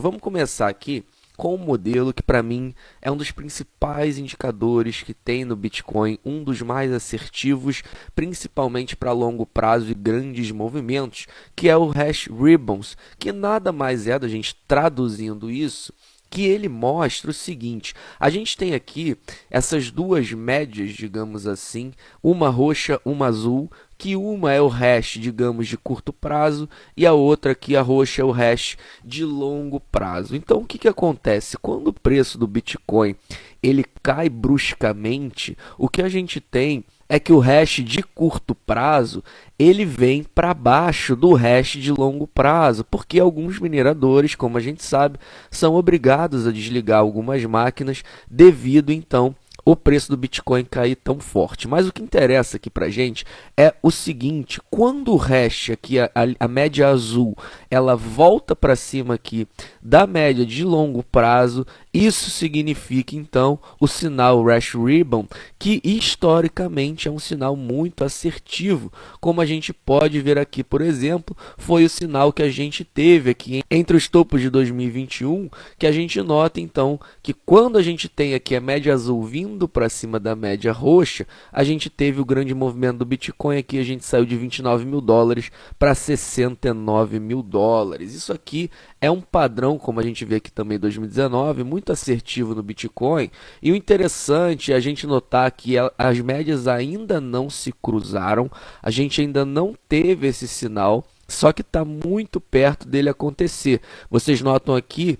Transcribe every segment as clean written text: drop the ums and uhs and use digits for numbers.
Vamos começar aqui com um modelo que para mim é um dos principais indicadores que tem no Bitcoin, um dos mais assertivos, principalmente para longo prazo e grandes movimentos, que é o Hash Ribbons, que nada mais é da gente traduzindo isso, que ele mostra o seguinte: a gente tem aqui essas duas médias, digamos assim, uma roxa, uma azul, que uma é o hash, digamos, de curto prazo e a outra aqui, a roxa, é o hash de longo prazo. Então, o que que acontece? Quando o preço do Bitcoin ele cai bruscamente, o que a gente tem é que o hash de curto prazo ele vem para baixo do hash de longo prazo, porque alguns mineradores, como a gente sabe, são obrigados a desligar algumas máquinas devido então o preço do Bitcoin cair tão forte. Mas o que interessa aqui para a gente é o seguinte: quando o hash aqui, a média azul, ela volta para cima aqui da média de longo prazo, isso significa então o sinal Hash Ribbon, que historicamente é um sinal muito assertivo, como a gente pode ver aqui, por exemplo, foi o sinal que a gente teve aqui entre os topos de 2021, que a gente nota então que quando a gente tem aqui a média azul vindo para cima da média roxa, a gente teve o grande movimento do Bitcoin aqui, a gente saiu de 29 mil dólares para 69 mil dólares. Isso aqui é um padrão, como a gente vê aqui também em 2019, muito assertivo no Bitcoin. E o interessante é a gente notar que as médias ainda não se cruzaram, a gente ainda não teve esse sinal, só que está muito perto dele acontecer. Vocês notam aqui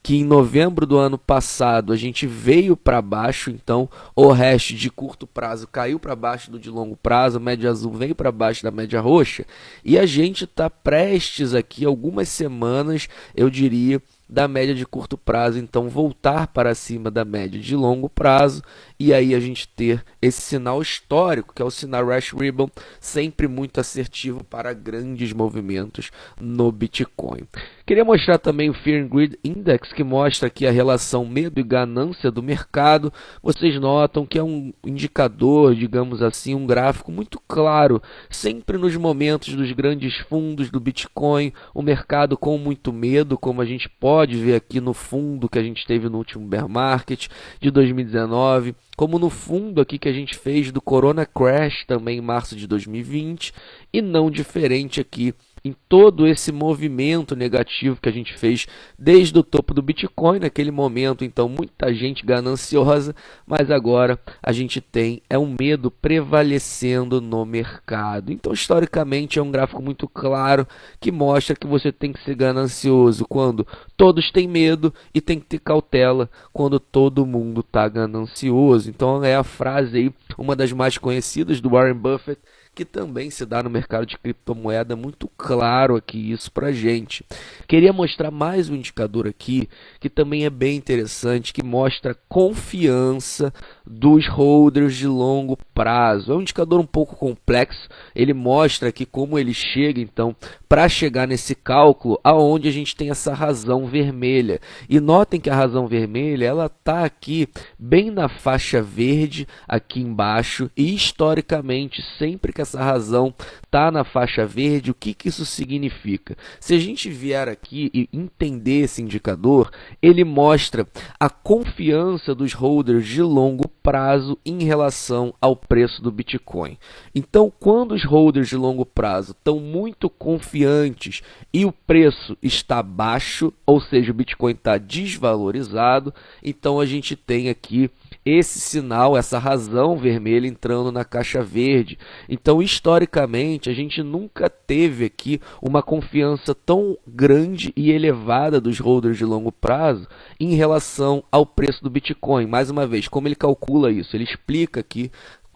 que em novembro do ano passado a gente veio para baixo, então o hash de curto prazo caiu para baixo do de longo prazo, a média azul veio para baixo da média roxa, e a gente está prestes aqui, algumas semanas, eu diria, da média de curto prazo, então voltar para cima da média de longo prazo, e aí a gente ter esse sinal histórico, que é o sinal Hash Ribbon, sempre muito assertivo para grandes movimentos no Bitcoin. Queria mostrar também o Fear and Greed Index, que mostra aqui a relação medo e ganância do mercado. Vocês notam que é um indicador, digamos assim, um gráfico muito claro, sempre nos momentos dos grandes fundos do Bitcoin, o mercado com muito medo, como a gente pode ver aqui no fundo que a gente teve no último bear market de 2019, como no fundo aqui que a gente fez do Corona Crash também em março de 2020, e não diferente aqui em todo esse movimento negativo que a gente fez desde o topo do Bitcoin, naquele momento, então, muita gente gananciosa, mas agora a gente tem um medo prevalecendo no mercado. Então, historicamente, é um gráfico muito claro que mostra que você tem que ser ganancioso quando todos têm medo e tem que ter cautela quando todo mundo está ganancioso. Então, é a frase aí, uma das mais conhecidas do Warren Buffett, que também se dá no mercado de criptomoeda, muito claro aqui isso para gente. Queria mostrar mais um indicador aqui, que também é bem interessante, que mostra a confiança dos holders de longo prazo. É um indicador um pouco complexo, ele mostra aqui como ele chega, então, para chegar nesse cálculo, aonde a gente tem essa razão vermelha. E notem que a razão vermelha, ela está aqui, bem na faixa verde, aqui embaixo, e historicamente, sempre que essa razão está na faixa verde, o que que isso significa? Se a gente vier aqui e entender esse indicador, ele mostra a confiança dos holders de longo prazo em relação ao preço do Bitcoin. Então, quando os holders de longo prazo estão muito confiantes e o preço está baixo, ou seja, o Bitcoin está desvalorizado, então a gente tem aqui esse sinal, essa razão vermelha entrando na caixa verde. Então, historicamente, a gente nunca teve aqui uma confiança tão grande e elevada dos holders de longo prazo em relação ao preço do Bitcoin. Mais uma vez, como ele calcula isso? Ele explica aqui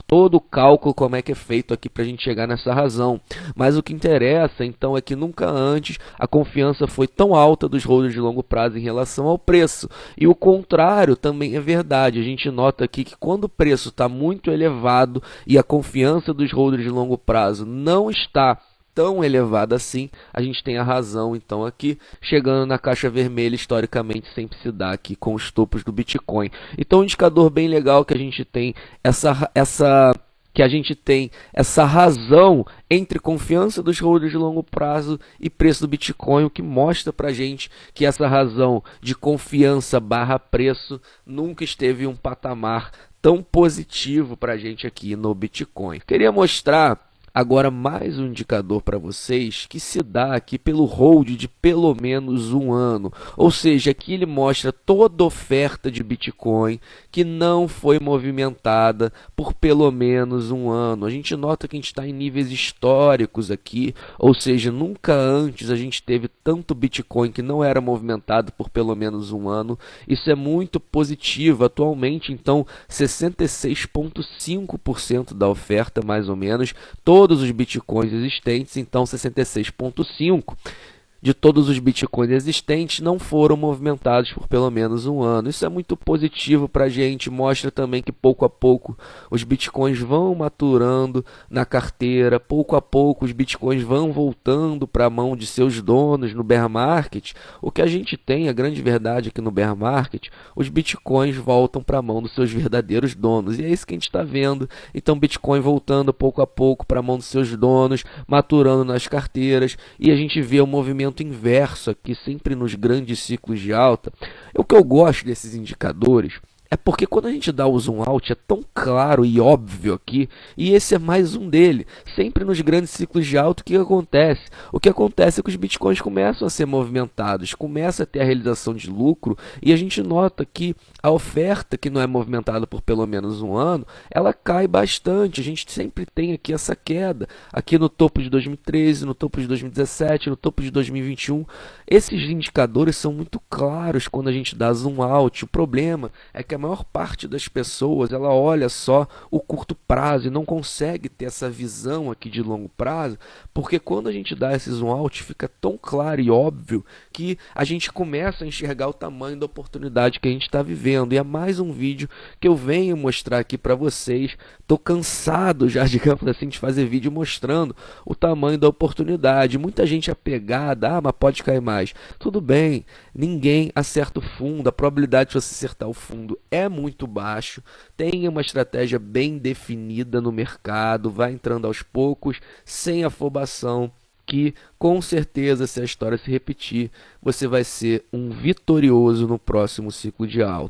todo o cálculo, como é que é feito aqui para a gente chegar nessa razão. Mas o que interessa, então, é que nunca antes a confiança foi tão alta dos holders de longo prazo em relação ao preço. E o contrário também é verdade. A gente nota aqui que quando o preço está muito elevado e a confiança dos holders de longo prazo não está tão elevada assim, a gente tem a razão, então, aqui, chegando na caixa vermelha, historicamente, sempre se dá aqui com os topos do Bitcoin. Então, um indicador bem legal que a gente tem essa que a gente tem essa razão entre confiança dos holders de longo prazo e preço do Bitcoin, o que mostra para a gente que essa razão de confiança barra preço nunca esteve em um patamar tão positivo para a gente aqui no Bitcoin. Queria mostrar agora mais um indicador para vocês que se dá aqui pelo hold de pelo menos um ano, ou seja, aqui ele mostra toda oferta de Bitcoin que não foi movimentada por pelo menos um ano. A gente nota que a gente está em níveis históricos aqui, ou seja, nunca antes a gente teve tanto Bitcoin que não era movimentado por pelo menos um ano. Isso é muito positivo. Atualmente, então, 66,5% da oferta, mais ou menos, todos os bitcoins existentes, então 66,5% de todos os bitcoins existentes não foram movimentados por pelo menos um ano. Isso é muito positivo para a gente, mostra também que pouco a pouco os bitcoins vão maturando na carteira, pouco a pouco os bitcoins vão voltando para a mão de seus donos no bear market. O que a gente tem, a grande verdade aqui no bear market, os bitcoins voltam para a mão dos seus verdadeiros donos, e é isso que a gente está vendo. Então Bitcoin voltando pouco a pouco para a mão dos seus donos, maturando nas carteiras, e a gente vê o movimento inverso aqui, sempre nos grandes ciclos de alta. O que eu gosto desses indicadores é porque quando a gente dá o zoom out é tão claro e óbvio aqui, e esse é mais um dele. Sempre nos grandes ciclos de alta, o que acontece? O que acontece é que os bitcoins começam a ser movimentados, começa a ter a realização de lucro, e a gente nota que a oferta que não é movimentada por pelo menos um ano, ela cai bastante. A gente sempre tem aqui essa queda, aqui no topo de 2013, no topo de 2017, no topo de 2021. Esses indicadores são muito claros quando a gente dá zoom out. O problema é que a maior parte das pessoas, ela olha só o curto prazo e não consegue ter essa visão aqui de longo prazo, porque quando a gente dá esse zoom out, fica tão claro e óbvio que a gente começa a enxergar o tamanho da oportunidade que a gente está vivendo. E é mais um vídeo que eu venho mostrar aqui para vocês. Estou cansado já, digamos assim, de fazer vídeo mostrando o tamanho da oportunidade. Muita gente apegada, mas pode cair mais. Tudo bem, ninguém acerta o fundo, a probabilidade de você acertar o fundo é muito baixo. Tenha uma estratégia bem definida no mercado, vai entrando aos poucos, sem afobação, que com certeza, se a história se repetir, você vai ser um vitorioso no próximo ciclo de alta.